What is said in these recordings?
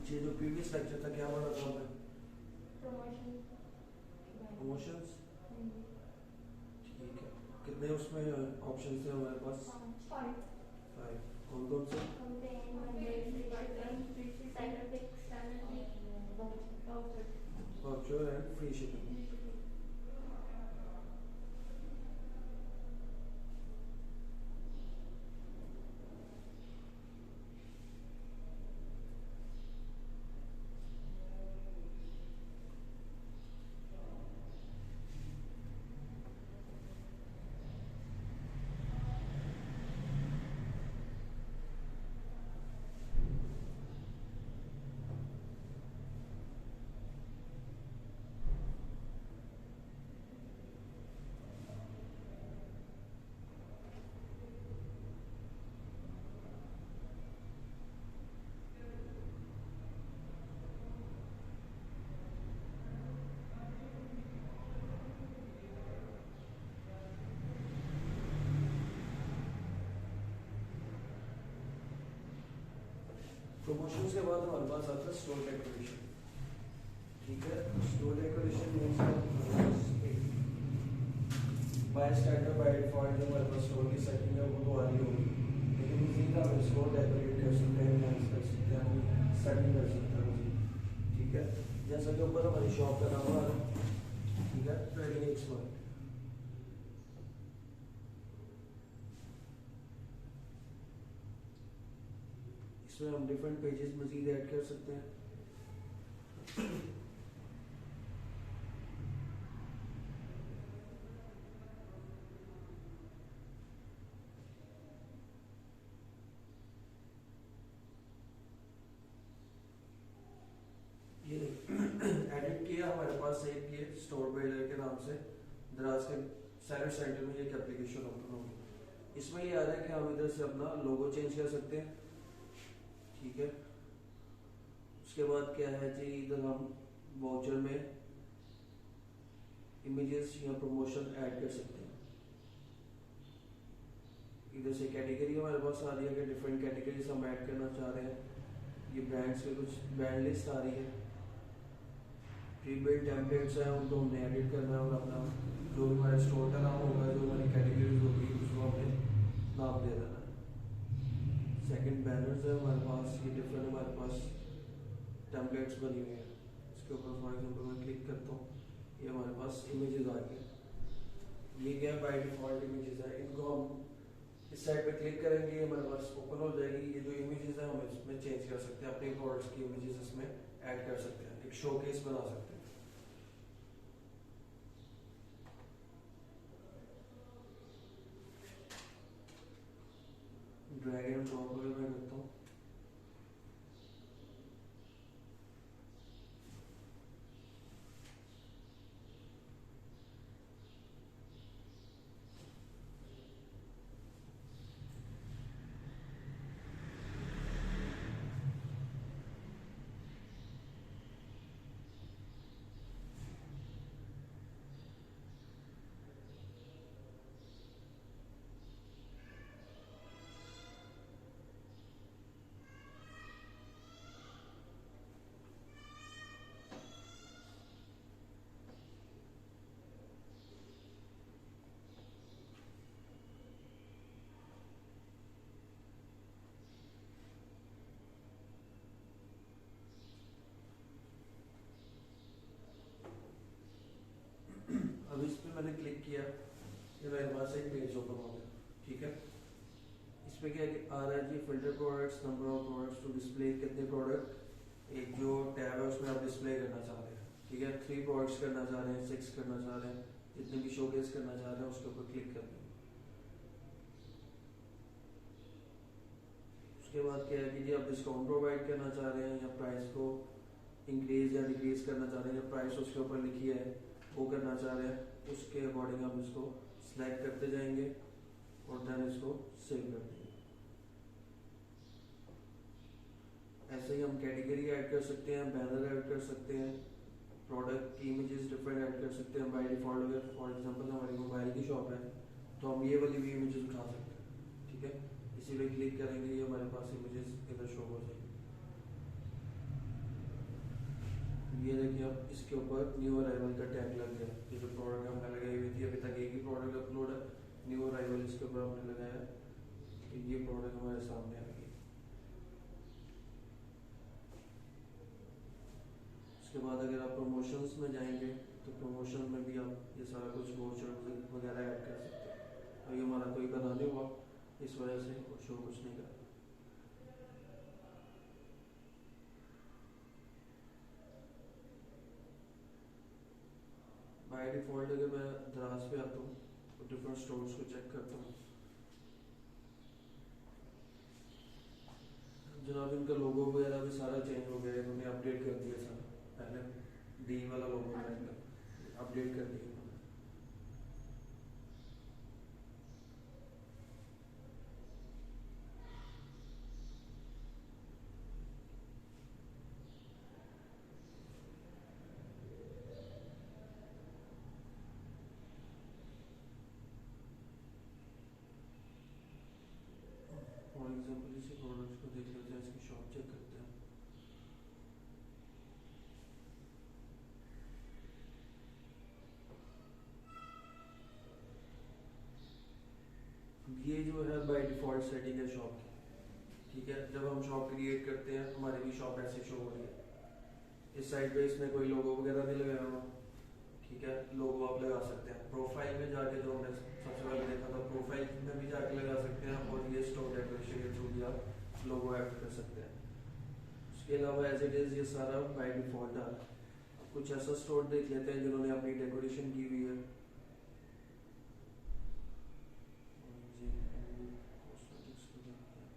नीचे जो previous lecture था क्या पढ़ा था हमने? प्रमोशंस। ठीक है, कितने उसमें ऑप्शन थे हमारे पास? 5। कौन कौन से? Voucher and free shipping. Promotions के बाद हमारे पास आता है स्टोर डेकोरेशन। ठीक है, store decoration means by standard by default जो हमारे पास स्टोर की सेटिंग है वो तो आ रही होगी, लेकिन मजीद हम स्टोर डेकोरेट कर सकते हैं, एनहांस कर सकते हैं, हम सेटिंग कर सकते हैं मजीद। ठीक है, जैसा कि ऊपर हमारी शॉप का नाम आ रहा है, ठीक है, ट्रेडिंग एक्सपर्ट। इसमें हम डिफरेंट पेजेस मजीद ऐड कर सकते हैं। ये एडिट किया हमारे पास एक ये स्टोर बिल्डर के नाम से दराज के सर्विस सेंटर में एक एप्लीकेशन ओपन होगी। इसमें ये आ रहा है कि हम इधर से अपना लोगो चेंज कर सकते हैं। ठीक है, उसके बाद क्या है जी, इधर हम वाउचर में इमेजेस या प्रमोशन ऐड कर सकते हैं। इधर से कैटेगरी हमारे पास आ रही है कि डिफरेंट कैटेगरीज हम ऐड करना चाह रहे हैं। ये ब्रांड्स के कुछ ब्रांड लिस्ट आ रही है। प्री-बिल्ट टेम्पलेट्स हैं, उनको हमने एडिट करना है और अपना जो भी हमारे स्टोर का नाम होगा, जो हमारी कैटेगरीज होगी, उसको हमने नाम दे देना है। सेकंड बैनर्स है हमारे पास, ये डिफरेंट हमारे पास टेम्पलेट्स बनी हुई हैं। इसके ऊपर फॉर एग्जांपल मैं क्लिक करता हूँ, ये हमारे पास इमेजेस आ गए। ये क्या बाय डिफॉल्ट इमेजेस है, इनको हम इस साइड पे क्लिक करेंगे, ये हमारे पास ओपन हो जाएगी। ये जो इमेजेस है हम इसमें चेंज कर सकते हैं, अपने प्रोडक्ट्स की इमेजेस इसमें ऐड कर सकते हैं, एक शोकेस बना सकते हैं। ड्रैग एंड ड्रॉप अगर मैं करता हूँ, अब इस पर मैंने क्लिक किया, ये मेरे पास एक पेज ओपन हो गया। ठीक है, इसमें क्या आ रहा है जी, filter products, number of products to display, कितने प्रोडक्ट, एक जो टैब है उसमें आप डिस्प्ले करना चाह रहे हैं। ठीक है, 3 प्रोडक्ट्स करना चाह रहे हैं, 6 करना चाह रहे हैं, जितने भी शोकेस करना चाह रहे हैं उसके ऊपर क्लिक कर दें। उसके बाद क्या है कि जी आप डिस्काउंट प्रोवाइड करना चाह रहे हैं या प्राइस को इंक्रीज या डिक्रीज करना चाह रहे हैं, या प्राइस उसके ऊपर लिखी है वो करना चाह रहे हैं, उसके अकॉर्डिंग हम इसको सिलेक्ट करते जाएंगे और देन इसको सेव कर देंगे। ऐसे ही हम कैटेगरी ऐड कर सकते हैं, बैनर ऐड कर सकते हैं, प्रोडक्ट की इमेजेस डिफरेंट ऐड कर सकते हैं। बाय डिफॉल्ट अगर फॉर एग्जांपल हमारी मोबाइल की शॉप है तो हम ये वाली भी इमेजेस उठा सकते हैं। ठीक है, इसी पे क्लिक करेंगे, ये हमारे पास इमेजेस इधर शो हो जाएगी। ये देखिए अब इसके ऊपर न्यू अराइवल का टैग लग गया। ये जो प्रोडक्ट हमने लगाई हुई थी, अभी तक एक ही प्रोडक्ट अपलोड है, न्यू अराइवल इसके ऊपर हमने लगाया, तो ये प्रोडक्ट हमारे सामने आ गई। उसके बाद अगर आप प्रमोशंस में जाएंगे तो प्रमोशन में भी आप ये सारा कुछ वोचर वगैरह ऐड कर सकते हैं। और ये हमारा कोई बना नहीं हुआ, इस वजह से शो कुछ नहीं कर। बाय डिफ़ॉल्ट अगर मैं दराज पे आता हूँ तो डिफरेंट स्टोर्स को चेक करता हूँ। जनाब इनका लोगो वगैरह भी सारा चेंज हो गया है, इन्होंने अपडेट कर दिया सारा। पहले डी वाला लोगो था इनका, अपडेट कर दिया इन्होंने। फॉर एग्जांपल इसी प्रोडक्ट्स को देख लेते हैं, इसकी शॉप चेक करते हैं। ये जो है बाय डिफ़ॉल्ट सेटिंग है शॉप की, ठीक है। जब हम शॉप क्रिएट करते हैं हमारी भी शॉप ऐसे शो हो रही है। इस साइड पे इसमें कोई लोगो वगैरह नहीं लगाया हुआ, ठीक है। लोगो आप लगा सकते हैं प्रोफाइल में जाके, जो हमने सबसे पहले देखा था, प्रोफाइल में भी जाके लगा सकते हैं। और ये स्टोर डेकोरेशन के थ्रू भी आप लोगो ऐड कर सकते हैं। उसके अलावा एज इट इज़ ये सारा बाय डिफ़ॉल्ट आ रहा है। कुछ ऐसा स्टोर देख लेते हैं जिन्होंने अपनी डेकोरेशन की हुई है। कॉस्मेटिक्स को देखते हैं।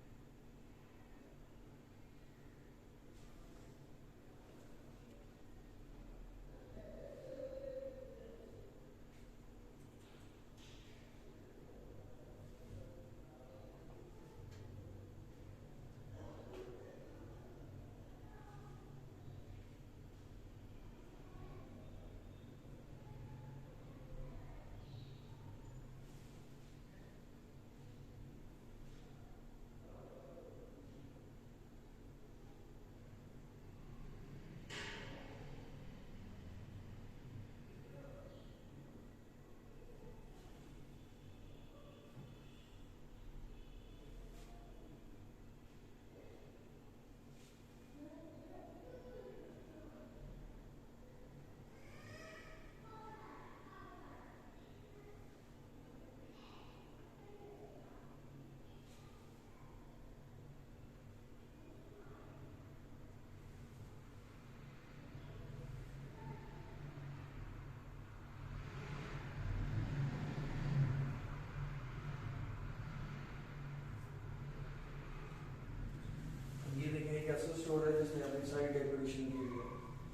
ये देखें एक ऐसा स्टोर है जिसने अपनी सारी डेकोरेशन की हुई है।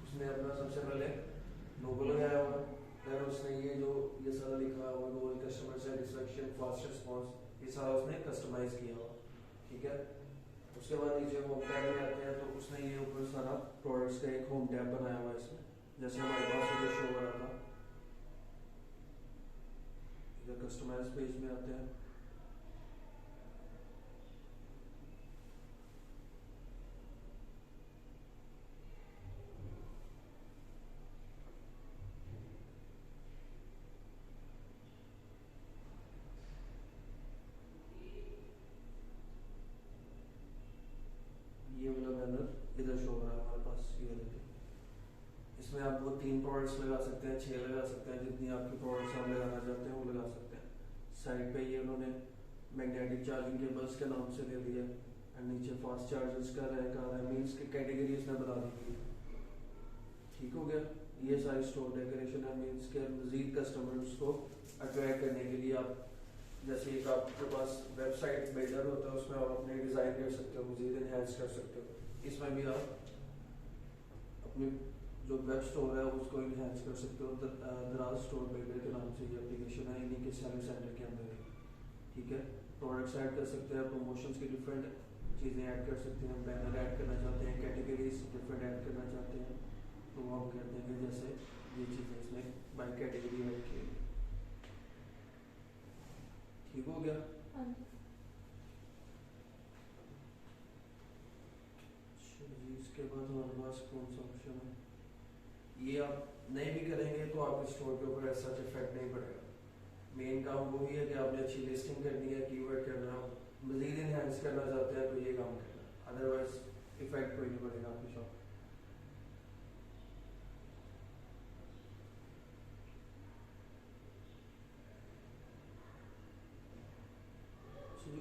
उसने अपना सबसे पहले लोगो लगाया हुआ, फिर उसने ये सारा लिखा हुआ गोल कस्टमर सेटिस्फेक्शन फास्ट रिस्पांस, ये सारा उसने कस्टमाइज किया हुआ, ठीक है। उसके बाद नीचे होम टैब में आते हैं तो उसने ये ऊपर सारा प्रोडक्ट्स का एक होम टैब बनाया हुआ है इसमें, जैसे हमारे पास ये शो हो रहा था। इधर कस्टमाइज पेज में आते हैं। ये वाला बैनर इधर शो हो रहा है हमारे पास, ये देखिए। इसमें आप वो 3 प्रोडक्ट्स लगा सकते हैं, 6 लगा सकते हैं, जितनी आपकी प्रोडक्ट्स आप लगाना चाहते हैं वो लगा सकते हैं। साइड पे ये उन्होंने मैग्नेटिक चार्जिंग केबल्स के नाम से दे दिया, और नीचे फास्ट चार्जर्स का रैक आ रहा है, मीन्स की कैटेगरी इसने बना दी थी। ठीक हो गया। ये सारी स्टोर डेकोरेशन है, मीन्स के मजीद कस्टमर्स को अट्रैक्ट करने के लिए आप, जैसे एक आपके पास वेबसाइट बिल्डर होता है उसमें आप अपने डिज़ाइन कर सकते हो, मजीद इनहेंस कर सकते हो। इसमें भी आप अपने जो वेब स्टोर है उसको इनहेंस कर सकते हो। दराज स्टोर बिल्डर के नाम से ये एप्लीकेशन है, इन्हीं के सेलिंग सेंटर के अंदर है, ठीक है। प्रोडक्ट्स ऐड कर सकते हैं, प्रमोशंस की डिफरेंट चीज़ें ऐड कर सकते हैं, बैनर ऐड करना चाहते हैं, कैटेगरीज डिफरेंट ऐड करना चाहते हैं तो वो हम कर देंगे। जैसे ये चीज़ें इसमें बाई कैटेगरी ऐड की, ठीक हो गया। अच्छा जी, इसके बाद हमारे पास कौन सा ऑप्शन है, सच इफेक्ट नहीं पड़ेगा। मेन काम वही है कि आपने अच्छी लिस्टिंग करनी है, कीवर्ड करना है, मजीद इनहेंस करना चाहते हैं तो ये काम करना, अदरवाइज इफेक्ट कोई नहीं पड़ेगा आपकी शॉप।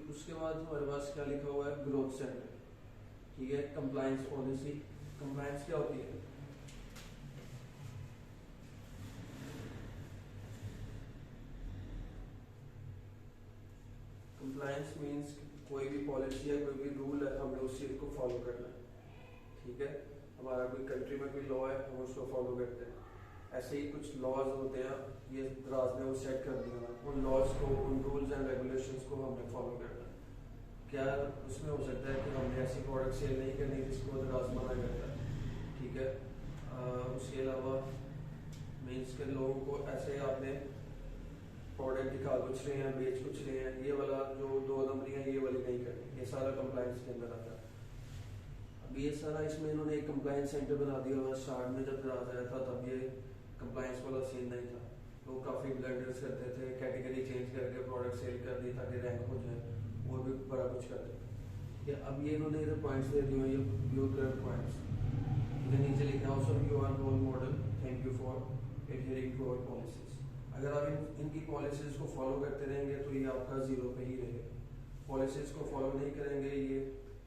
उसके बाद हमारे पास क्या लिखा हुआ है, ग्रोथ सेंटर, ठीक है। कंप्लायंस पॉलिसी, कंप्लायंस क्या होती है? कंप्लायंस मीन्स कोई भी पॉलिसी है, कोई भी रूल है, हमें उस चीज़ को फॉलो करना है, ठीक है। हमारा कोई कंट्री में कोई लॉ है, हम उसको फॉलो करते हैं। ऐसे ही कुछ लॉज होते हैं, ये दराज ने वो सेट कर दिया, उन लॉज को, उन रूल्स एंड रेगुलेशंस को हमने फॉलो करना है। क्या उसमें हो सकता है कि हमने ऐसी प्रोडक्ट सेल नहीं करनी जिसको दराज मना करता है, ठीक है। उसके अलावा मीन्स के लोगों को ऐसे आपने प्रोडक्ट दिखा कुछ रहे हैं, बेच कुछ रहे हैं, ये वाला जो 2 नंबरी है ये वाली नहीं करनी, ये सारा कंप्लायंस के अंदर आता है। अब ये सारा इसमें इन्होंने एक कंप्लायंस सेंटर बना दिया हुआ। स्टार्ट में जब दराज आया था तब ये कंप्लायंस वाला सीन नहीं था, लोग काफ़ी ब्लंडर्स करते थे, कैटेगरी चेंज करके प्रोडक्ट सेल कर दी ताकि रैंक हो जाए, और भी बड़ा कुछ करते थे। अब ये इन्होंने इधर पॉइंट्स दे दिए, ये योर करंट पॉइंट्स, इधर नीचे लिखा है sir you are role model, thank you for adhering to our policies. अगर आप इनकी पॉलिसीज को फॉलो करते रहेंगे तो ये आपका जीरो पे ही रहेगा। पॉलिसीज को फॉलो नहीं करेंगे, ये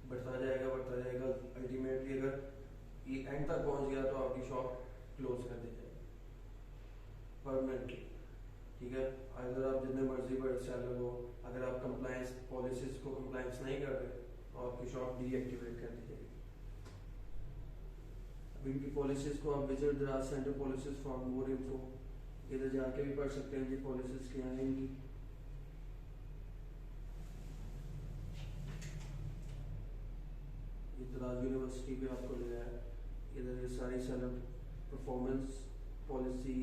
बढ़ता जाएगा, अल्टीमेटली अगर ये एंड तक पहुंच गया तो आपकी शॉप क्लोज कर दी जाएगी परमानेंटली, ठीक है। अगर आप जितने मर्जी बड़े सेलर हो, अगर आप कंप्लायंस पॉलिसीज को कंप्लायंस नहीं कर रहे तो आपकी शॉप डीएक्टिवेट कर दी जाएगी। अब इनकी पॉलिसीज को आप विजिट दराज centre policies for more info, इधर जाके भी पढ़ सकते हैं जी पॉलिसीज क्या हैं इनकी। ये दराज यूनिवर्सिटी पे आपको ले आया है, इधर ये सारी seller performance policy,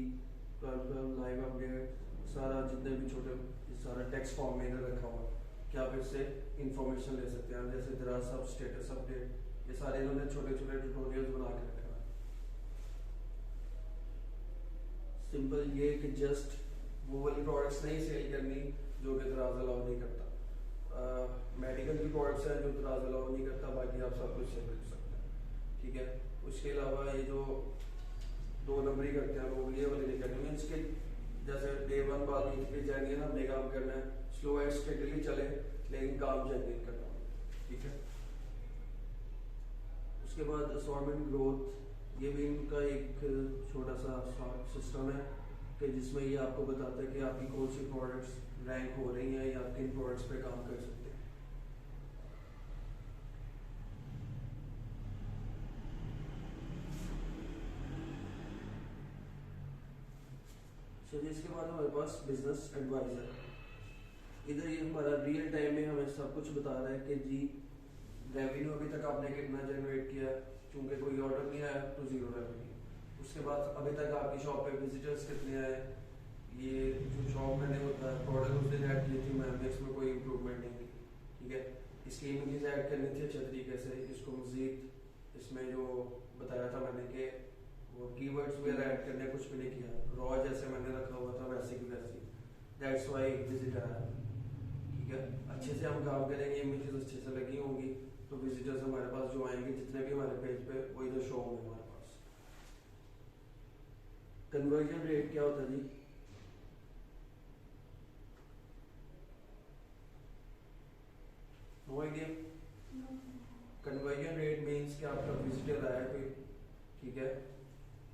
live update, सारा जितने भी छोटे, सारा टेक्स्ट फॉर्म में इधर रखा हुआ है कि आप इससे इंफॉर्मेशन ले सकते हैं। जैसे दराज सब स्टेटस अपडेट, ये सारे इन्होंने छोटे छोटे ट्यूटोरियल्स बना के रखा है। सिंपल ये कि जस्ट वो वाली प्रोडक्ट्स नहीं सेल करनी जो कि दराज अलाउ नहीं करता। मेडिकल की प्रोडक्ट्स हैं जो दराज अलाउ नहीं करता, बाकी आप सब कुछ सेल कर सकते हैं, ठीक है। उसके अलावा ये जो 2 नंबरी करते हैं लोग, ये वाले नहीं करते, मीन्स के जैसे डे 1 बात पे जाएंगे ना, हमने काम करना है, स्लो एंड स्टेडली चले लेकिन काम जनरेट करना, ठीक है। उसके बाद असॉर्टमेंट ग्रोथ, ये भी इनका एक छोटा सा सिस्टम है कि जिसमें ये आपको बताता है कि आपकी कौन सी प्रोडक्ट्स रैंक हो रही हैं या किन प्रोडक्ट्स पे काम कर सकते हैं। चलिए इसके बाद हमारे पास बिजनेस एडवाइजर, इधर ये हमारा रियल टाइम में हमें सब कुछ बता रहा है कि जी रेवेन्यू अभी तक आपने कितना जनरेट किया, क्योंकि कोई ऑर्डर नहीं आया तो जीरो रेवेन्यू। उसके बाद अभी तक आपकी शॉप पे विजिटर्स कितने आए, ये जो शॉप मैंने होता है प्रोडक्ट उस दिन ऐड की थी मैंने, इसमें कोई इम्प्रूवमेंट नहीं की, ठीक है। इसकी इमेजेस ऐड करनी थी अच्छे तरीके से, इसको मजीद इसमें जो बताया था मैंने कि वो कीवर्ड्स वगैरह ऐड करने कुछ भी नहीं किया, रॉ जैसे मैंने रखा हुआ था वैसे की वैसे, दैट्स वाई विजिटर आया, ठीक है। अच्छे से हम काम करेंगे, इमेजेस अच्छे से लगी होंगी तो विजिटर्स हमारे पास जो आएंगे जितने भी हमारे पेज पे वो इधर शो होंगे हमारे पास। कन्वर्जन रेट क्या होता है जी? No idea. Conversion rate means कि आपका विजिटर आया कोई, ठीक है,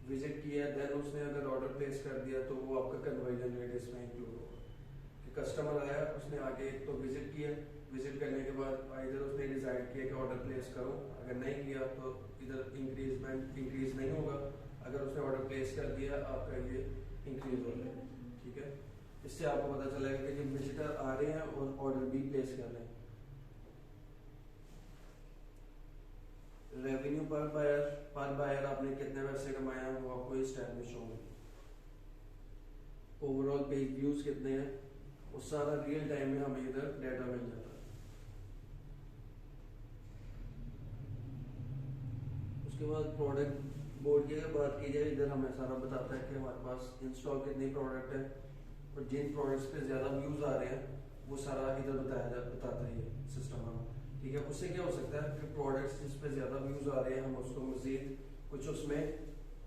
विजिट किया, देन उसने अगर ऑर्डर प्लेस कर दिया तो वो आपका कन्वर्जन रेट इसमें इंक्लूड होगा। कि कस्टमर आया, उसने आगे तो विजिट किया, विजिट करने के बाद इधर उसने डिसाइड किया कि ऑर्डर प्लेस करो, अगर नहीं किया तो इधर इंक्रीज नहीं होगा, अगर उसने ऑर्डर प्लेस कर दिया आपका ये इंक्रीज हो जाएगा, ठीक है। इससे आपको पता चलेगा कि जब विजिटर आ रहे हैं और ऑर्डर भी प्लेस कर रहे हैं। रेवेन्यू पर बायर आपने कितने पैसे कमाया वो आपको एस्टैब्लिश होंगे। ओवरऑल पेज व्यूज कितने हैं वो सारा रियल टाइम में हमें इधर डाटा मिल जाता है। उसके बाद प्रोडक्ट बोर्ड की अगर बात की जाए, इधर हमें सारा बताता है कि हमारे पास इन स्टॉक कितनी प्रोडक्ट है और जिन प्रोडक्ट्स पे ज़्यादा व्यूज़ आ रहे हैं वो सारा इधर बताता है ये सिस्टम हम। ठीक है, उससे क्या हो सकता है कि प्रोडक्ट्स जिस पे ज़्यादा व्यूज़ आ रहे हैं हम उसको मज़ीद कुछ उसमें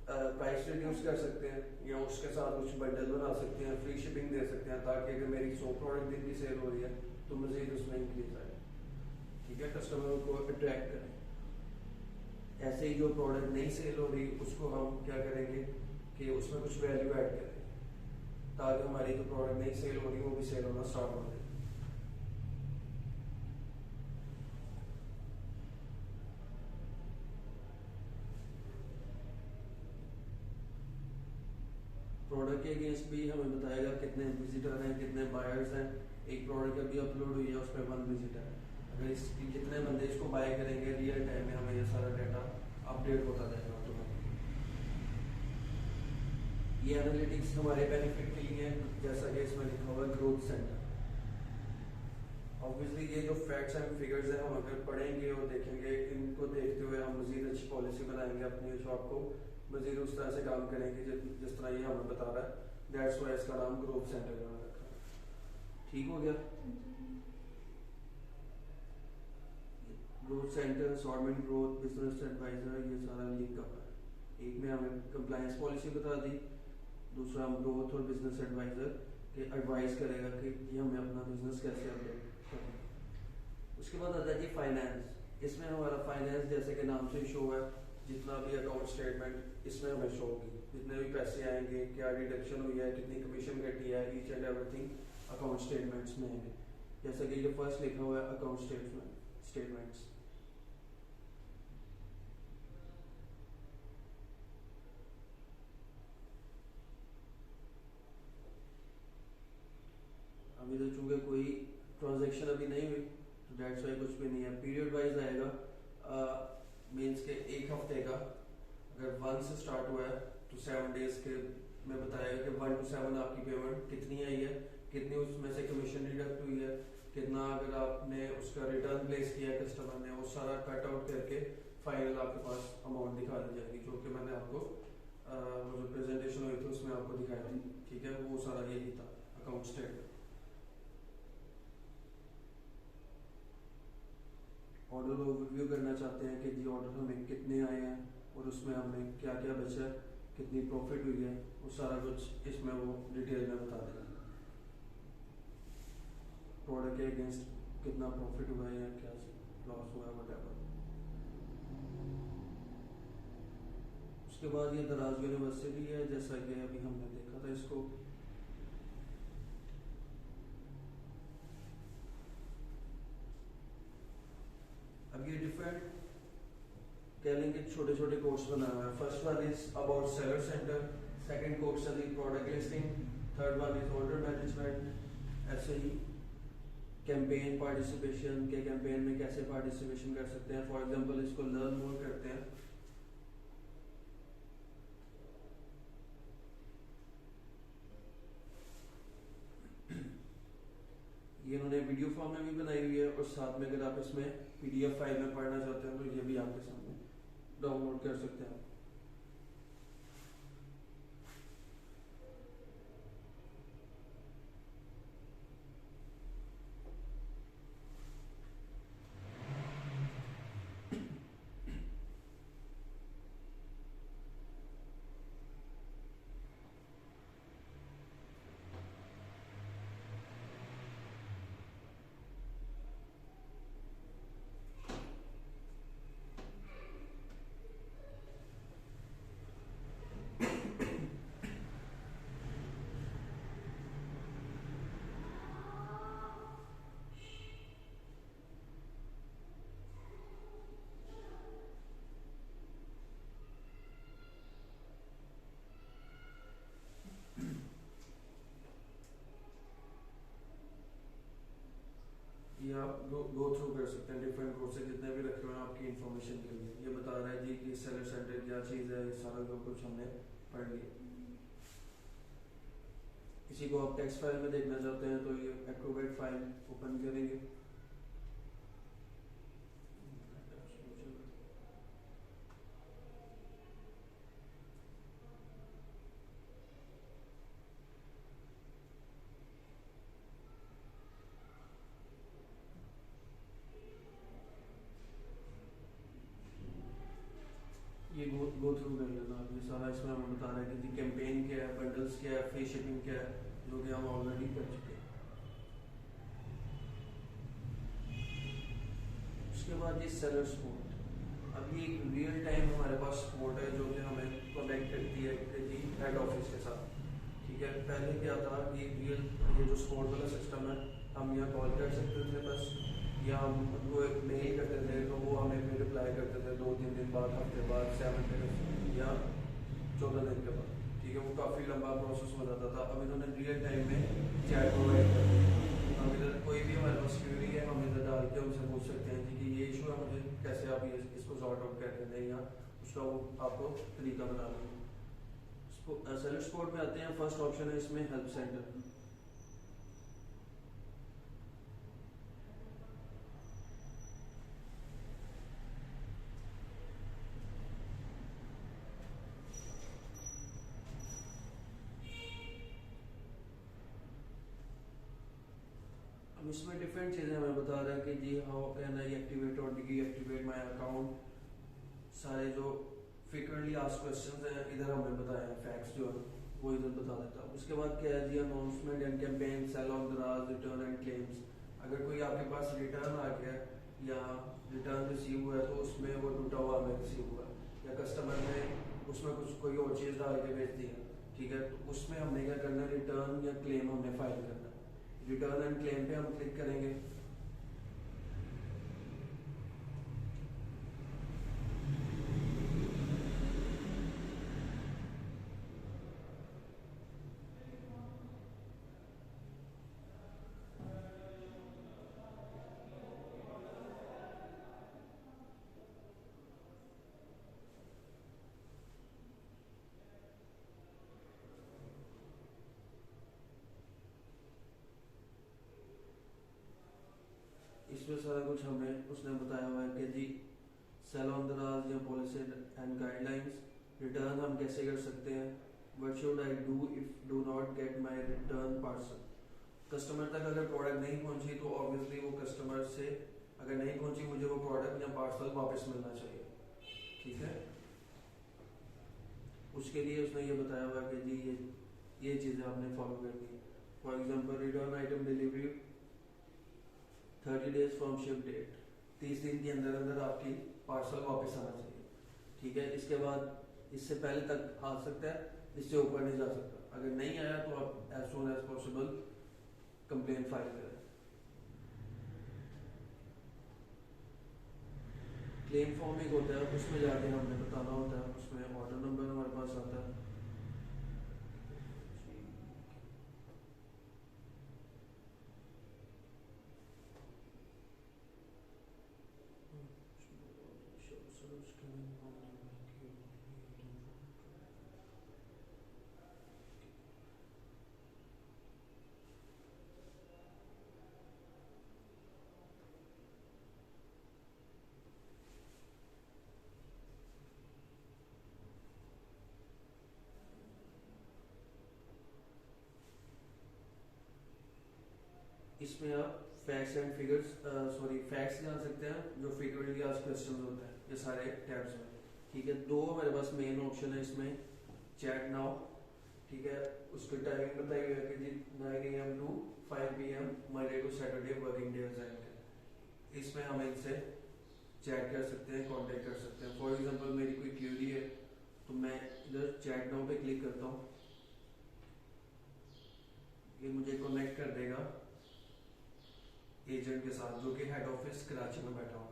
प्राइस रिड्यूस कर सकते हैं या उसके साथ कुछ बंडल बना सकते हैं, फ्री शिपिंग दे सकते हैं, ताकि अगर मेरी 100 प्रोडक्ट दिन की सेल हो रही है तो मज़ीद उसमें इंक्रीज आए। ठीक है, कस्टमर को अट्रैक्ट करें। ऐसे ही जो प्रोडक्ट नहीं सेल हो रही उसको हम क्या करेंगे कि उसमें कुछ वैल्यू ऐड करें, ताकि हमारी जो प्रोडक्ट नहीं सेल हो रही वो भी सेल होना स्टार्ट हो जाए। प्रोडक्ट के अगेंस्ट भी हमें बताएगा कितने विजिटर हैं, कितने बायर्स हैं। एक प्रोडक्ट अभी अपलोड हुई है, उस पर 1 विजिटर है। अगर इसकी कितने बंदे इसको बाय करेंगे, रियल टाइम में हमें ये सारा डाटा अपडेट होता जाएगा ऑटोमेटिक। ये एनालिटिक्स हमारे बेनिफिट के लिए है, जैसा कि इसमें लिखा हुआ है ग्रोथ सेंटर। ऑब्वियसली ये जो फैक्ट्स एंड फिगर्स हैं हम अगर पढ़ेंगे और देखेंगे, इनको देखते हुए हम मजीद अच्छी पॉलिसी बनाएंगे अपनी शॉप को, मजीद उस तरह से काम करेंगे जिस तरह ये हमें बता रहा है। दैट्स वाई इसका नाम ग्रोथ सेंटर बना रखा है। ठीक हो गया। Growth centre, assortment growth, business advisor, ये सारा लिंक अप है। एक में हमें कंप्लायंस पॉलिसी बता दी, दूसरा हम ग्रोथ और बिजनेस एडवाइजर के एडवाइस करेगा कि ये हमें अपना बिजनेस कैसे अपडेट करना है। उसके बाद आता है जी फाइनेंस। इसमें हमारा फाइनेंस जैसे कि नाम से शो है, जितना भी अकाउंट स्टेटमेंट इसमें हमें शो होगी, जितने भी पैसे आएंगे, क्या डिडक्शन हुई है, कितनी कमीशन कटी है, each and everything account statements में है। जैसे कि ये फर्स्ट लिखा हुआ है अकाउंट स्टेटमेंट्स। अभी तो चूंकि कोई ट्रांजैक्शन अभी नहीं हुई तो डेट्स वाई कुछ भी नहीं है। पीरियड वाइज आएगा, मीन्स के एक हफ्ते का, अगर 1 से स्टार्ट हुआ है तो 7 डेज के में बताएगा कि 1 to 7 आपकी पेमेंट कितनी आई है, कितनी उसमें से कमीशन डिडक्ट हुई है, कितना अगर आपने उसका रिटर्न प्लेस किया है कस्टमर ने, वो सारा कट आउट करके फाइनल आपके पास अमाउंट दिखा दी जाएगी, जो कि मैंने आपको वो जो प्रेजेंटेशन हुई थी उसमें आपको दिखाई थी। ठीक है, वो सारा यही था अकाउंट स्टेटमेंट। ऑर्डर ओवरव्यू करना चाहते हैं कि जी ऑर्डर हमें कितने आए हैं और उसमें हमें क्या क्या बचा, कितनी प्रॉफिट हुई है, वो सारा कुछ इसमें वो डिटेल में बता देगा। प्रोडक्ट के अगेंस्ट कितना प्रॉफिट हुआ है या क्या लॉस हुआ है, वटेवर। उसके बाद ये दराज यूनिवर्सिटी है, जैसा कि अभी हमने देखा था इसको। अब ये डिफरेंट कह लेंगे छोटे छोटे कोर्स बनाए हुए हैं। First one is about seller center, second course है product listing, third one is order management. ऐसे ही कैंपेन पार्टिसिपेशन के, कैंपेन में कैसे पार्टिसिपेशन कर सकते हैं। फॉर एग्जांपल इसको लर्न मोर करते हैं। ये इन्होंने वीडियो फॉर्म में भी बनाई हुई है और साथ में अगर आप इसमें पीडीएफ फाइल में पढ़ना चाहते हैं तो ये भी आपके सामने डाउनलोड कर सकते हैं। ये आप गो थ्रू कर सकते हैं डिफरेंट कोर्सेज जितने भी रखे हुए हैं आपकी इंफॉर्मेशन के लिए। ये बता रहा है जी कि सेलर सेंटर क्या चीज़ है, ये सारा जो कुछ हमने पढ़ लिया। इसी को आप टेक्स्ट फाइल में देखना चाहते हैं तो ये एक्रोबैट फाइल ओपन करेंगे। बता रहे हैं कि जी कैंपेन क्या है, बंडल्स क्या है, फ्री शिपिंग क्या है, जो कि हम ऑलरेडी कर चुके हैं। उसके बाद ये सेलर सपोर्ट। अब ये एक रियल टाइम हमारे पास सपोर्ट है जो कि हमें कनेक्ट करती है जी हेड ऑफिस के साथ। ठीक है, पहले क्या था कि रियल ये जो सपोर्ट वाला सिस्टम है, हम यहाँ कॉल कर सकते थे बस, या हम उनको एक मेल करते थे तो वो हमें फिर रिप्लाई करते थे 2-3 दिन बाद, हफ्ते बाद, 7 डेज या 14 दिन के बाद। ठीक है, वो काफ़ी लंबा प्रोसेस हो जाता था। अब इन्होंने रियल टाइम में चैट प्रोवाइड कर दिया। हम इधर कोई भी हमारे पास क्वेरी है, हम इधर डाल के उनसे पूछ सकते हैं कि ये इशू है, मुझे कैसे आप ये इसको सॉर्ट आउट कर दें या उसका वो आपको तरीका बता देंगे। सेलर सपोर्ट में आते हैं, फर्स्ट ऑप्शन है इसमें हेल्प सेंटर। अब इसमें डिफरेंट चीज़ें हमें बता रहा है कि जी हाउ कैन आई एक्टिवेट और डीएक्टिवेट माय अकाउंट। सारे जो फ्रीक्वेंटली आस्क्ड क्वेश्चंस हैं इधर हमें बताए हैं, फैक्ट्स जो है वो इधर बता देता है। उसके बाद क्या है जी, announcement and campaign, sale on Daraz, return and claims. अगर कोई आपके पास रिटर्न आ गया या रिटर्न रिसीव हुआ है तो उसमें वो टूटा हुआ हमें रिसीव हुआ, या कस्टमर ने उसमें कुछ कोई और चीज़ डाल के बेच दी है, ठीक है, तो उसमें हमने क्या करना है, रिटर्न या क्लेम हमने फाइल करना है। रिटर्न एंड क्लेम पे हम क्लिक करेंगे। इसमें सारा कुछ हमें उसने बताया हुआ है कि जी सेल ऑन दराज या पॉलिसी एंड गाइडलाइंस, रिटर्न हम कैसे कर सकते हैं, what should I do if do not gate my return parcel. Customer तक अगर प्रोडक्ट नहीं पहुंची तो ऑब्वियसली वो कस्टमर से अगर नहीं पहुंची, मुझे वो प्रोडक्ट या पार्सल वापस मिलना चाहिए। ठीक है, उसके लिए उसने ये बताया हुआ है कि जी ये चीज़ें आपने फॉलो करनी है। For example return item delivery 30 days from ship date, 30 दिन के अंदर अंदर आपकी पार्सल वापस आना चाहिए। ठीक है, इसके बाद इससे पहले तक आ सकता है, इससे ऊपर नहीं जा सकता। अगर नहीं आया तो आप as soon as possible complain file करें। क्लेम फॉर्म एक होता है, उसमें जाके हमने बताना होता है, उसमें ऑर्डर नंबर हमारे पास आता है। इसमें आप फैक्ट्स एंड फिगर्स फैक्ट्स जान सकते हैं, जो फ्रीक्वेंटली आस्क्ड क्वेश्चंस होते हैं, ये सारे टैब्स में। ठीक है, दो मेरे पास मेन ऑप्शन है इसमें, चैट नाउ। ठीक है, उसकी टाइमिंग बताई हुई है कि जी 9 AM to 5 PM Monday to Saturday working days है। इसमें हम इनसे चैट कर सकते हैं, कांटेक्ट कर सकते हैं। फॉर एग्जांपल मेरी कोई क्वेरी है तो मैं इधर चैट नाउ पे क्लिक करता हूँ, ये मुझे कनेक्ट कर देगा एजेंट के साथ जो कि हेड ऑफिस कराची में बैठा हुआ।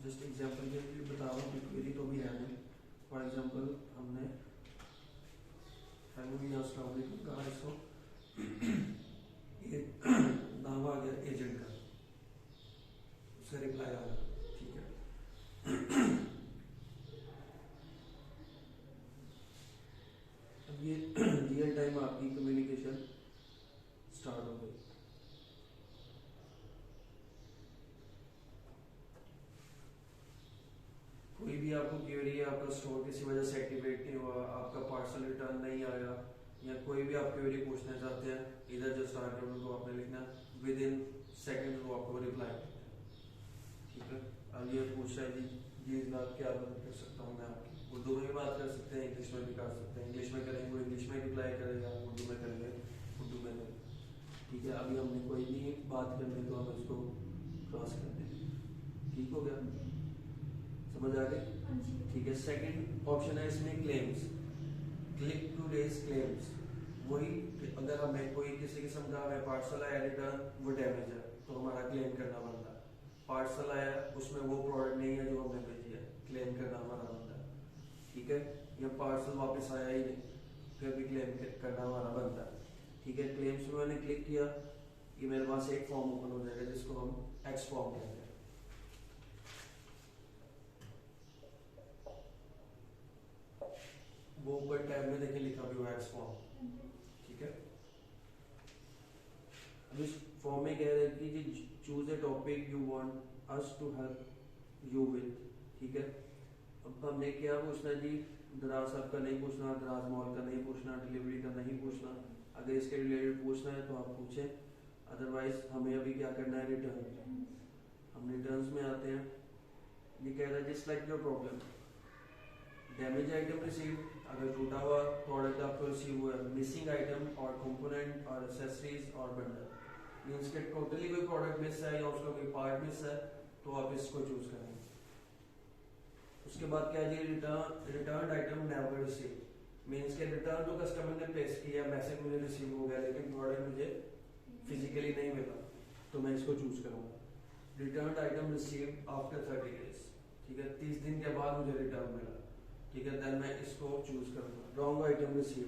जस्ट एग्जांपल के लिए बता रहा हूँ, क्वेरी तो भी है नहीं। फॉर एग्जांपल हमने अस्सलाम वालेकुम कहा इसको, ये नाम आ गया एजेंट का, उसका रिप्लाई आ गया। ठीक है, अब ये रियल टाइम आपकी कम्युनिकेशन स्टार्ट हो गई। कोई भी आपको क्वेरी है, आपका स्टोर किसी वजह से एक्टिवेट नहीं हुआ, आपका पार्सल रिटर्न नहीं आया, या कोई भी आप क्वेरी पूछना चाहते हैं, इधर जो स्टार्ट है उनको आपने लिखना, विद इन सेकेंड वो आपको रिप्लाई। ठीक है। अब ये पूछ रहा है जी जनाब क्या मदद कर सकता हूँ मैं आपकी। उर्दू में भी बात कर सकते हैं, इंग्लिश में भी कर सकते हैं। इंग्लिश में करेंगे वो इंग्लिश में रिप्लाई करेगा, उर्दू में करेंगे उर्दू में करेंगे। ठीक है, अभी हमने कोई नहीं बात करनी तो हम इसको क्रॉस कर देंगे। ठीक हो गया, समझ आ गई? ठीक है, सेकंड ऑप्शन है इसमें claims, click to raise claims. वही अगर हमें कोई किसी किस्म का हमें पार्सल आया रिटर्न, वो डैमेज है तो हमारा क्लेम करना बनता है। पार्सल आया उसमें वो प्रोडक्ट नहीं है जो हमने भेजी है, क्लेम करना हमारा बनता है। ठीक है, या पार्सल वापस आया ही नहीं, फिर भी क्लेम करना हमारा बनता है। ठीक है, क्लेम्स में मैंने क्लिक किया, ये मेरे पास एक फॉर्म ओपन हो जाएगा जिसको हम एक्स फॉर्म कहते हैं। वो ऊपर टैब में देखें लिखा भी हुआ एक्स फॉर्म। ठीक है, अब इस फॉर्म में कह रहे हैं कि choose a topic you want us to help you with. ठीक है, अब हमने क्या पूछना जी, दराज साहब का नहीं पूछना, दराज मॉल का नहीं पूछना, डिलीवरी का नहीं पूछना। अगर इसके रिलेटेड पूछना है तो आप पूछें, अदरवाइज हमें अभी क्या करना है, रिटर्न। हम रिटर्न्स में आते हैं। ये कह रहा है जी select your problem, damage item receive, अगर टूटा हुआ प्रोडक्ट आपको रिसीव हुआ है, मिसिंग आइटम और कंपोनेंट और एक्सेसरीज और बंडल, मींस के टोटली कोई प्रोडक्ट मिस है या उसका कोई पार्ट मिस है तो आप इसको चूज करेंगे। उसके बाद क्या जी, return item never receive, means के रिटर्न तो कस्टमर ने प्लेस किया, मैसेज मुझे रिसीव हो गया लेकिन प्रोडक्ट मुझे फिजिकली नहीं मिला, तो मैं इसको चूज करूंगा। Return item receive after 30 days, ठीक है, 30 दिन के बाद मुझे रिटर्न मिला। ठीक है, देन मैं इसको चूज करूंगा। रॉन्ग आइटम रिसीव,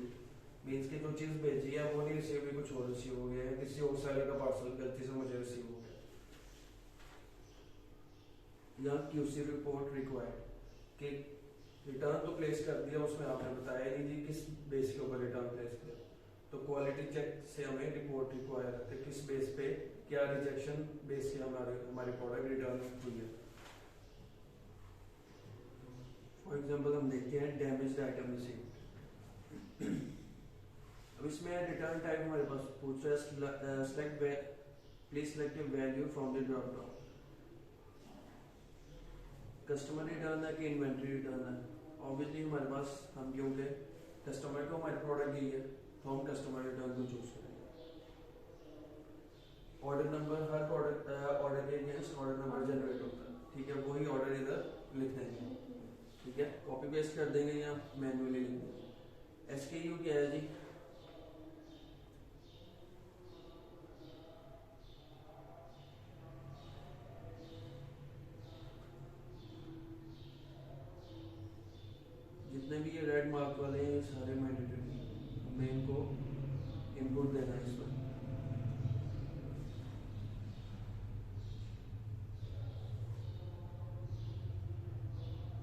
मींस के जो चीज भेजी है वो नहीं रिसीव हुई, कुछ और रिसीव हो गया है, किसी और सेलर का पार्सल गलती से मुझे रिसीव हो गया। या क्यूसी रिपोर्ट रिक्वायर्ड, कि रिटर्न तो प्लेस कर दिया, उसमें आपने बताया नहीं जी किस बेस के ऊपर रिटर्न प्लेस किया, तो क्वालिटी चेक से हमें रिपोर्ट रिक्वायर है कि किस बेस पे क्या रिजेक्शन बेस से हमारी प्रोडक्ट रिटर्न हुई है। फॉर एग्जाम्पल हम देखते हैं डैमेज्ड आइटम रिसीव्ड। अब इसमें रिटर्न टाइप हमारे पास पूछ रहा है, select please select A value from the drop down. Customer return है कि इन्वेंट्री रिटर्न है, ऑब्वियसली हमारे पास हम क्योंकि कस्टमर को हमारी प्रोडक्ट दी है तो हम कस्टमर रिटर्न को चूज करेंगे। ऑर्डर नंबर, हर प्रोडक्ट ऑर्डर के अगेंस्ट ऑर्डर नंबर जनरेट होता है। ठीक है, वही ऑर्डर इधर लिख देंगे। ठीक है, कॉपी पेस्ट कर देंगे या मैन्युअली लिख देंगे। एसकेयू क्या है जी, जितने भी ये रेड मार्क वाले हैं सारे मैंडेटरी, हमें इनको इनपुट देना है इसमें।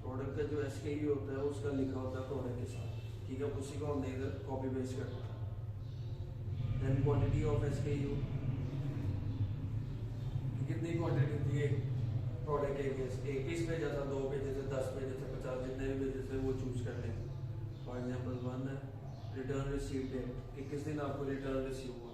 प्रोडक्ट का जो एसकेयू होता है उसका लिखा होता है प्रोडक्ट के साथ। ठीक है, उसी को हमने इधर कॉपी पेस्ट करना है। देन क्वांटिटी ऑफ एसकेयू, कितनी क्वांटिटी थी एक प्रोडक्ट के अगेंस्ट, 21 भेजा था, 2 भेजे थे, 10 भेजे थे, 50, जितने भी भेजे थे वो चूज कर लेंगे। फॉर एग्जाम्पल 1 है रिटर्न रिसीव डेट, कि किस दिन आपको रिटर्न रिसीव हुआ।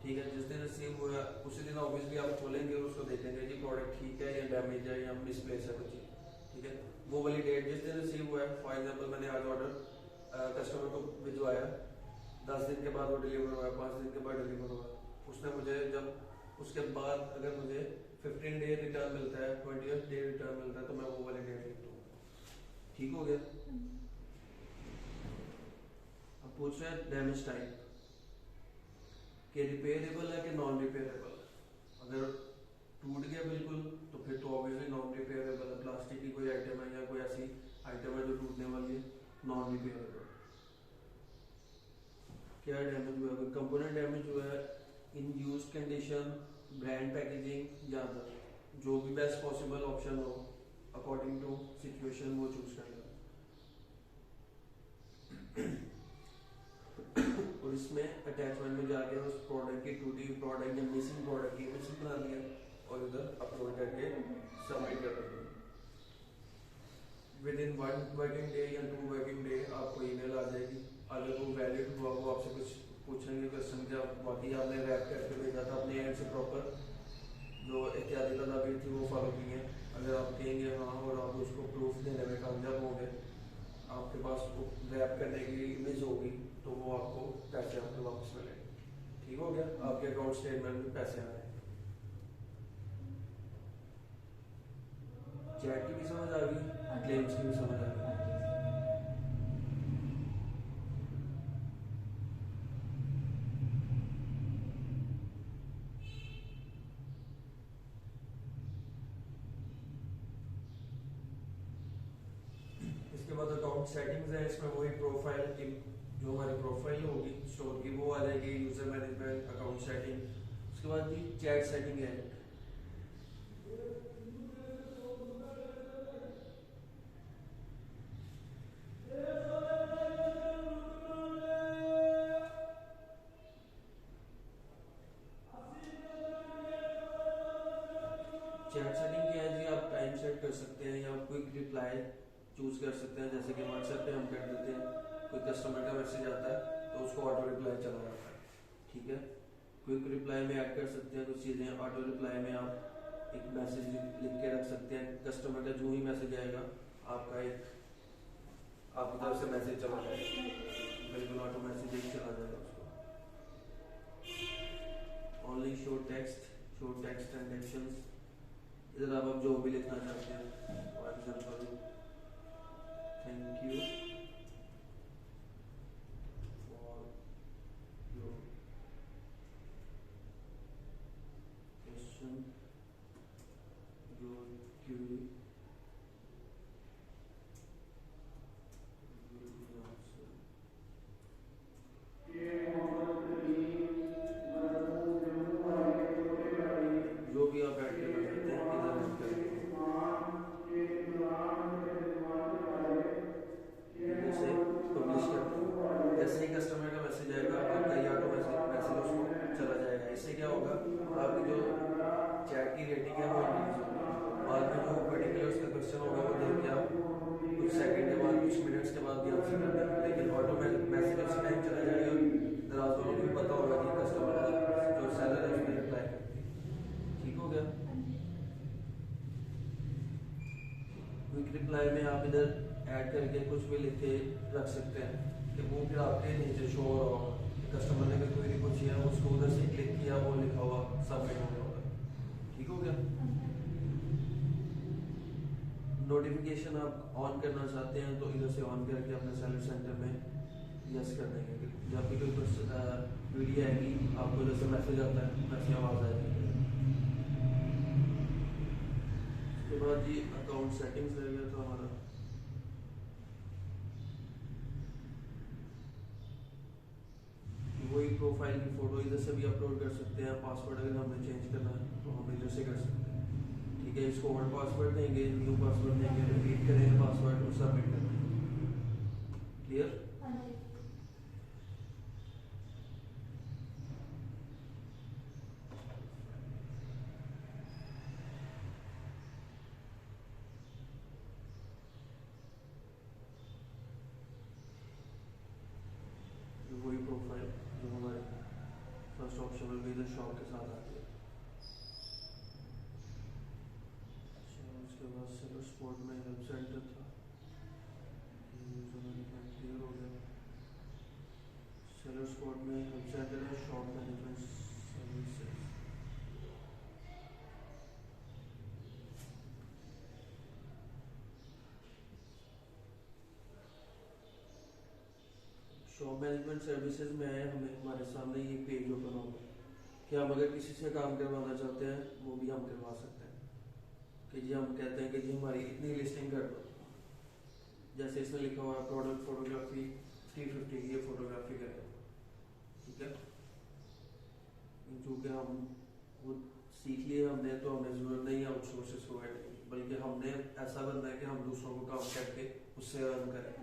ठीक है, जिस दिन रिसीव हुआ उसी दिन ऑब्वियसली आप खोलेंगे और उसको देखेंगे कि प्रोडक्ट ठीक है या डैमेज है या मिसप्लेस है कुछ चीज। ठीक है, वो वाली डेट जिस दिन रिसीव हुआ है। फॉर एग्जाम्पल मैंने आज ऑर्डर कस्टमर को भिजवाया, 10 दिन के बाद वो डिलीवर हुआ, 5 दिन के बाद डिलीवर हुआ, उसने मुझे जब उसके बाद अगर मुझे 15 डे रिटर्न मिलता है, 20th डे रिटर्न मिलता है, तो मैं वो वाली डेट लिख दूंगा। ठीक हो गया। अब पूछ रहे हैं डैमेज टाइप, कि रिपेयरेबल है कि नॉन रिपेयरेबल है। अगर टूट गया बिल्कुल तो फिर तो ऑब्वियसली नॉन रिपेयरेबल है, प्लास्टिक की कोई आइटम है या कोई ऐसी आइटम है जो टूटने वाली है, नॉन रिपेयरेबल। क्या डैमेज हुआ है, कंपोनेंट डैमेज हुआ है, in use condition, brand packaging, या जो भी बेस्ट पॉसिबल ऑप्शन हो अकॉर्डिंग टू सिचुएशन वो चूज कर लें। और इसमें अटैचमेंट में जाके उस प्रोडक्ट की टूटी हुई प्रोडक्ट या मिसिंग प्रोडक्ट की इमेज बना लिया और इधर अपलोड करके सबमिट कर देंगे। विद इन 1 वर्किंग डे या 2 वर्किंग डे आपको ईमेल आ जाएगी। अगर वो वैलिड हुआ, वो आपसे कुछ पूछेंगे क्वेश्चन, जब बाकी आपने रैप करके भेजा था अपने एंड से प्रॉपर जो एहतियाती तदाबीर थी वो फॉलो की है, अगर आप कहेंगे हाँ और आप उसको प्रूफ देने में कामयाब होंगे, आपके पास रैप करने की इमेज होगी, तो वो आपको पैसे आपके वापस मिलेंगे। ठीक हो गया, आपके अकाउंट स्टेटमेंट में पैसे आ गए। चैट की भी समझ आ गई, क्लेम्स की भी समझ आ गई। इसके बाद अकाउंट सेटिंग्स है, इसमें वही प्रोफाइल की जो हमारी प्रोफाइल होगी स्टोर की वो आ जाएगी, यूजर मैनेजमेंट, अकाउंट सेटिंग। उसके बाद जी चैट सेटिंग है। चैट सेटिंग क्या है जी, आप टाइम सेट कर सकते हैं या क्विक रिप्लाई चूज कर सकते हैं। जैसे कि व्हाट्सएप पे हम कर देते हैं, कोई कस्टमर का मैसेज आता है तो उसको ऑटो रिप्लाई चला जाता है। ठीक है, क्विक रिप्लाई में ऐड कर सकते हैं कुछ चीज़ें। ऑटो रिप्लाई में आप एक मैसेज लिख के रख सकते हैं, कस्टमर का जो ही मैसेज आएगा आपका एक आपकी तरफ से मैसेज चला जाएगा, बिल्कुल ऑटो मैसेज एक चला जाएगा उसको। Only show text and actions, इधर आप जो भी लिखना चाहते हैं, for example thank you for your question, your query will be answered। जो भी आप ऐड करना चाहते हैं इधर ऐड करेंगे। जैसे पब्लिश करते हैं, जैसे ही कस्टमर का मैसेज आएगा आपका ये ऑटो मैसेज उसको चला जाएगा। इससे क्या होगा, आपकी जो चैट की रेटिंग है वो इंक्रीज होगी। बाद में जो पर्टिकुलर उसका क्वेश्चन होगा वो देख के आप कुछ सेकंड के बाद, कुछ मिनट्स के बाद भी आंसर कर देंगे। लेकिन ऑटो मैसेज उसी टाइम चला जाएगा, दराज वालों को भी पता होगा कि कस्टमर जो सेलर है उसने रिप्लाई कर दी। ठीक हो गया। क्विक रिप्लाई में आप इधर ऐड करके कुछ भी लिख के रख सकते हैं कि वो फिर आपके नीचे शो हो रहा होगा। कस्टमर ने अगर क्वेरी पूछी है उसको उधर से क्लिक किया, वो लिखा हुआ सबमिट हो गया होगा। ठीक हो गया। नोटिफिकेशन आप ऑन करना चाहते हैं तो इधर से ऑन करके अपने सेलर सेंटर में यस कर देंगे। जब भी कोई वीडियो आएगी आपको इधर से मैसेज आता है, वैसी आवाज़ आएगी। उसके बाद जी अकाउंट सेटिंग्स रह गया था हमारा। वही प्रोफाइल की फोटो इधर से भी अपलोड कर सकते हैं। पासवर्ड अगर हमने चेंज करना है तो हम इधर से कर सकते हैं। ठीक है, इसको ओल्ड पासवर्ड देंगे, न्यू पासवर्ड देंगे, रिपीट करेंगे पासवर्ड और सबमिट करेंगे। क्लियर। वही प्रोफाइल जो हमारे फर्स्ट ऑप्शन में भी इधर शॉप के साथ आती है। उसके बाद सेलर स्पॉट में हेल्प सेंटर था, क्लियर हो गया। सेलर स्पॉट में हेल्प सेंटर है, shop management services. Shop management services में है, हमें हमारे सामने ये पेज ओपन होगा कि हम अगर किसी से काम करवाना चाहते हैं वो भी हम करवा सकते हैं। कि जी हम कहते हैं कि जी हमारी इतनी लिस्टिंग कर दो, जैसे इसमें लिखा हुआ है प्रोडक्ट फोटोग्राफी 350 की ये फोटोग्राफी करें। ठीक है, चूँकि हम वो सीख लिए हमने तो हमें ज़रूरत नहीं है आउटसोर्सेस प्रोवाइड की, बल्कि हमने ऐसा बनना है कि हम दूसरों को काम करके उससे अर्न करें।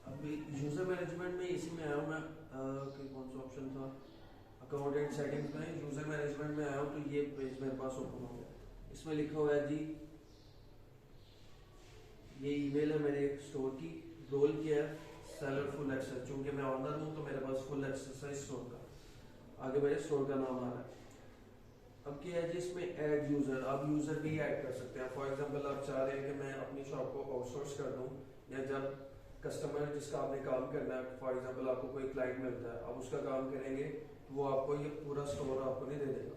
अभी यूजर मैनेजमेंट में इसी में आया हूँ मैं कि कौन सा ऑप्शन था, अकाउंट एंड सेटिंग्स में यूजर मैनेजमेंट में आया हूँ, तो ये पेज मेरे पास ओपन हो गया। इसमें लिखा हुआ है जी, ये ईमेल है मेरे स्टोर की, रोल किया है सेलर फुल एक्सेस, चूंकि मैं ऑनर हूँ तो मेरे पास फुल एक्सेस है स्टोर का, आगे मेरे स्टोर का नाम आ रहा है। अब क्या है जी, इसमें ऐड यूजर, आप यूजर भी ऐड कर सकते हैं। फॉर एग्जांपल आप चाह रहे हैं कि मैं अपनी शॉप को आउटसोर्स कर दूं, या जब कस्टमर जिसका आपने काम करना है, फॉर एग्जांपल आपको कोई क्लाइंट मिलता है, आप उसका काम करेंगे, तो वो आपको ये पूरा स्टोर आपको नहीं दे देगा,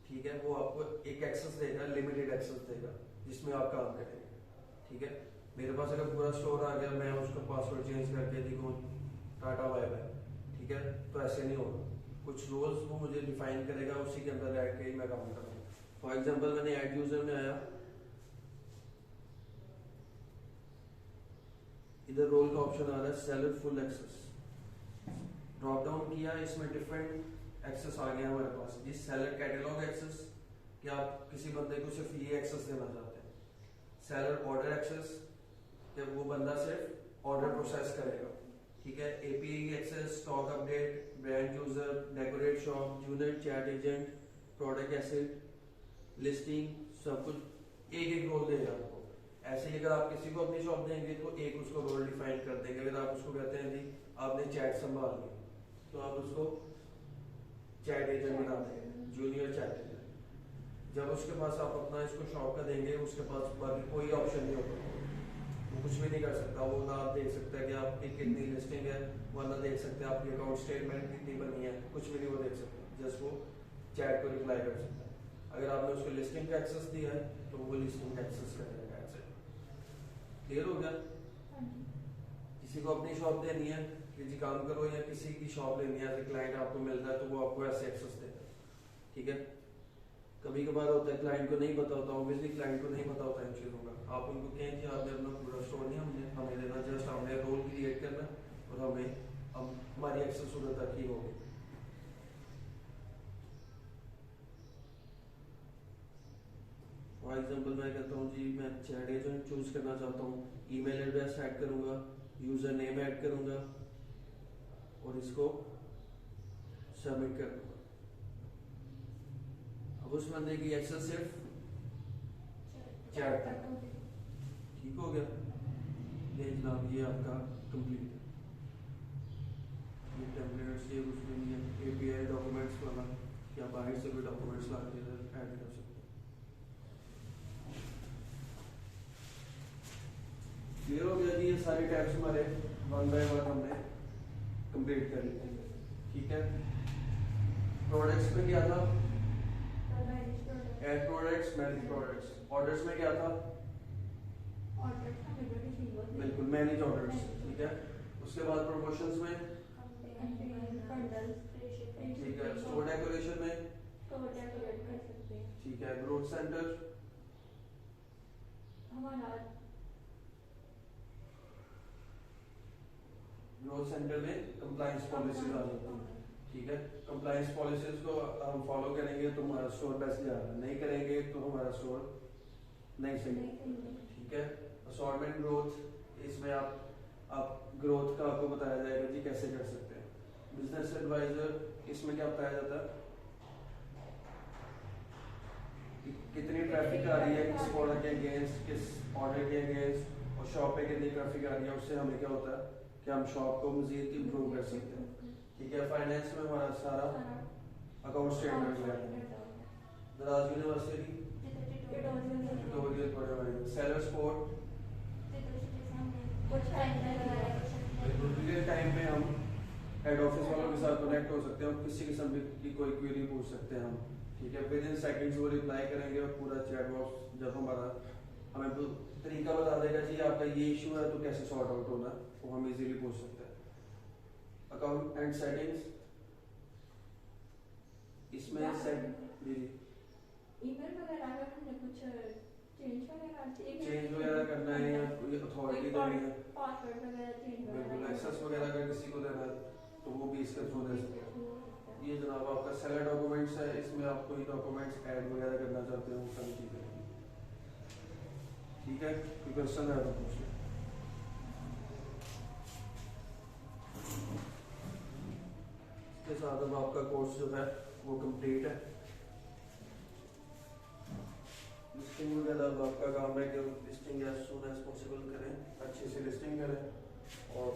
ठीक है, वो आपको एक एक्सेस देगा, लिमिटेड एक्सेस देगा जिसमें आप काम करेंगे, ठीक है। मेरे पास अगर पूरा स्टोर आ गया, मैं उसका पासवर्ड चेंज करके देखो टाटा बाय बाय, ठीक है, तो ऐसे नहीं होगा। कुछ रोल्स वो मुझे डिफाइन करेगा, उसी के अंदर ऐड के ही मैं काम करूँगा। फॉर एग्जांपल मैंने ऐड यूजर में आया, इधर रोल का ऑप्शन आ रहा है seller full access, drop down किया, इसमें डिफरेंट एक्सेस आ गया हमारे पास जी। सेलर कैटलॉग एक्सेस, कि आप किसी बंदे को सिर्फ ये एक्सेस देना चाहते हैं। सेलर ऑर्डर एक्सेस, कि वो बंदा सिर्फ ऑर्डर प्रोसेस करेगा, ठीक है। API access, stock update, brand user, decorate shop, unit, chat agent, product asset, listing, सब कुछ एक एक रोल देगा आपको। ऐसे ही अगर आप किसी को अपनी शॉप देंगे तो एक उसको रोल डिफाइन कर देंगे। अगर आप उसको कहते हैं जी आपने चैट संभाल ली, तो आप उसको चैट एजेंट बना देंगे, जूनियर चैट एजेंट। जब उसके पास आप अपना इसको शॉप का देंगे, उसके पास बाकी कोई ऑप्शन नहीं होगा, वो कुछ भी नहीं कर सकता। वो ना आप देख सकता है कि आपकी कितनी लिस्टिंग है, वरना देख सकते हैं आपकी अकाउंट स्टेटमेंट कितनी बनी है, कुछ भी नहीं वो देख सकता। जस्ट वो चैट को रिप्लाई कर सकता है। अगर आपने उसको लिस्टिंग का एक्सेस दिया है तो वो लिस्टिंग का एक्सेस कर देगा। ऐसे क्लियर हो गया। किसी को अपनी शॉप देनी है कि जी काम करो, या किसी की शॉप लेनी है, क्लाइंट आपको मिलता है तो वो आपको ऐसे एक्सेस देगा, ठीक है। कभी कभार होता है क्लाइंट को नहीं पता होता, ऑब्वियसली क्लाइंट को नहीं पता होता इन चीज़ों का। आप उनको कहें कि आपने अपना पूरा स्टोर नहीं हमें देना, जस्ट हमने रोल क्रिएट करना और हमारी एक्सेस उधर तक ही होगी। फॉर एग्जाम्पल मैं कहता हूँ जी मैं चैट एजेंट चूज करना चाहता हूँ, ईमेल एड्रेस ऐड करूंगा, यूजर नेम ऐड करूंगा और इसको सबमिट कर दूंगा। अब उस बंदे की एक्सेस सिर्फ चैट तक, ठीक हो गया। ये जनाब ये आपका कंप्लीट है। ये टेम्पलेट्स ये कुछ भी नहीं है। एपीआई डॉक्यूमेंट्स वाला, या बाहर से भी डॉक्यूमेंट्स ला के ऐड कर सकते हैं। क्लियर हो गया जी। ये सारे टैब्स हमारे वन बाय वन हमने कंप्लीट कर लिए, ठीक है। प्रोडक्ट्स में क्या था? Add products, manage products. Orders में क्या था? बिल्कुल मैनेज ऑर्डर्स, ठीक है। उसके बाद प्रमोशंस में, ठीक है। स्टोर डेकोरेशन में, ठीक है। ग्रोथ सेंटर, ग्रोथ सेंटर में कंप्लायंस पॉलिसीज आ जाती है, ठीक है। कंप्लायंस पॉलिसीज को हम फॉलो करेंगे तो हमारा स्टोर बेस्ट जाएगा, नहीं करेंगे तो हमारा स्टोर नहीं सही, ठीक है। असॉर्टमेंट ग्रोथ, इसमें आप ग्रोथ का आपको बताया जाएगा जी कैसे कर सकते हैं। बिजनेस एडवाइजर, इसमें क्या बताया जाता है कि कितनी ट्रैफिक आ रही है किस प्रोडक्ट के अगेंस्ट, किस ऑर्डर के अगेंस्ट, और शॉप पे कितनी ट्रैफिक आ रही है, उससे हमें क्या होता है कि हम शॉप को मजीद इम्प्रूव कर सकते हैं, ठीक है। फाइनेंस में हमारा सारा अकाउंट स्टेटमेंट है। दराज university, seller sport, real time में हम हेड ऑफिस वालों के साथ कनेक्ट हो सकते हैं और किसी किस्म की कोई क्वेरी पूछ सकते हैं हम, ठीक है। विद इन सेकंड्स वो रिप्लाई करेंगे और पूरा चैट बॉक्स जब हमारा हमें तो तरीका बता देगा जी आपका ये इशू है तो कैसे सॉर्ट आउट होना, वो हम इजीली पूछ सकते हैं। अकाउंट एंड सेटिंग्स, इसमें ईमेल वगैरह अगर हमने कुछ चेंज वगैरह करना है या कोई अथॉरिटी देनी है, पासवर्ड वगैरह चेंज बिल्कुल एक्सेस वगैरह अगर किसी को देना है तो वो भी इसके थ्रू दे सकते हैं। ये जनाब आपका सेलर डॉक्यूमेंट्स है, इसमें आप कोई डॉक्यूमेंट्स ऐड वगैरह करना चाहते हो वो सारी चीजें, ठीक है। कोई क्वेश्चन है तो पूछिए। इसके साथ साथ अब आपका कोर्स जो है वो कंप्लीट है। लिस्टिंग वगैरह अब आपका काम है कि listing as soon as possible करें, अच्छी सी लिस्टिंग करें। और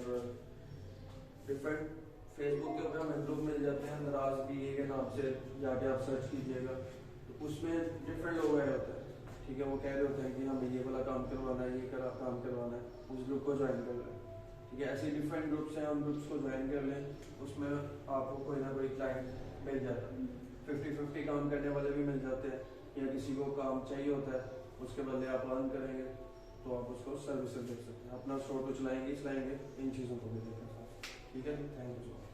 डिफरेंट फेसबुक के ऊपर हमें ग्रुप मिल जाते हैं, नाराज BA के नाम से जाके आप सर्च कीजिएगा, तो उसमें डिफरेंट लोग आए होते हैं, ठीक है, वो कह रहे होते हैं कि हमें ये वाला काम करवाना है, ये काम करवाना है, उस ग्रुप को ज्वाइन कर लें, ठीक है। ऐसे डिफरेंट ग्रुप्स हैं, उन ग्रुप्स को ज्वाइन कर लें, उसमें आपको कोई ना कोई क्लाइंट मिल जाता है। 50-50 काम करने वाले भी मिल जाते हैं, या किसी को काम चाहिए होता है, उसके बदले आप अर्न करेंगे तो आप उसको सर्विसेज दे सकते हैं, अपना स्टोर को चलाएंगे इन चीज़ों को भी देखें, ठीक है। Thank you so much.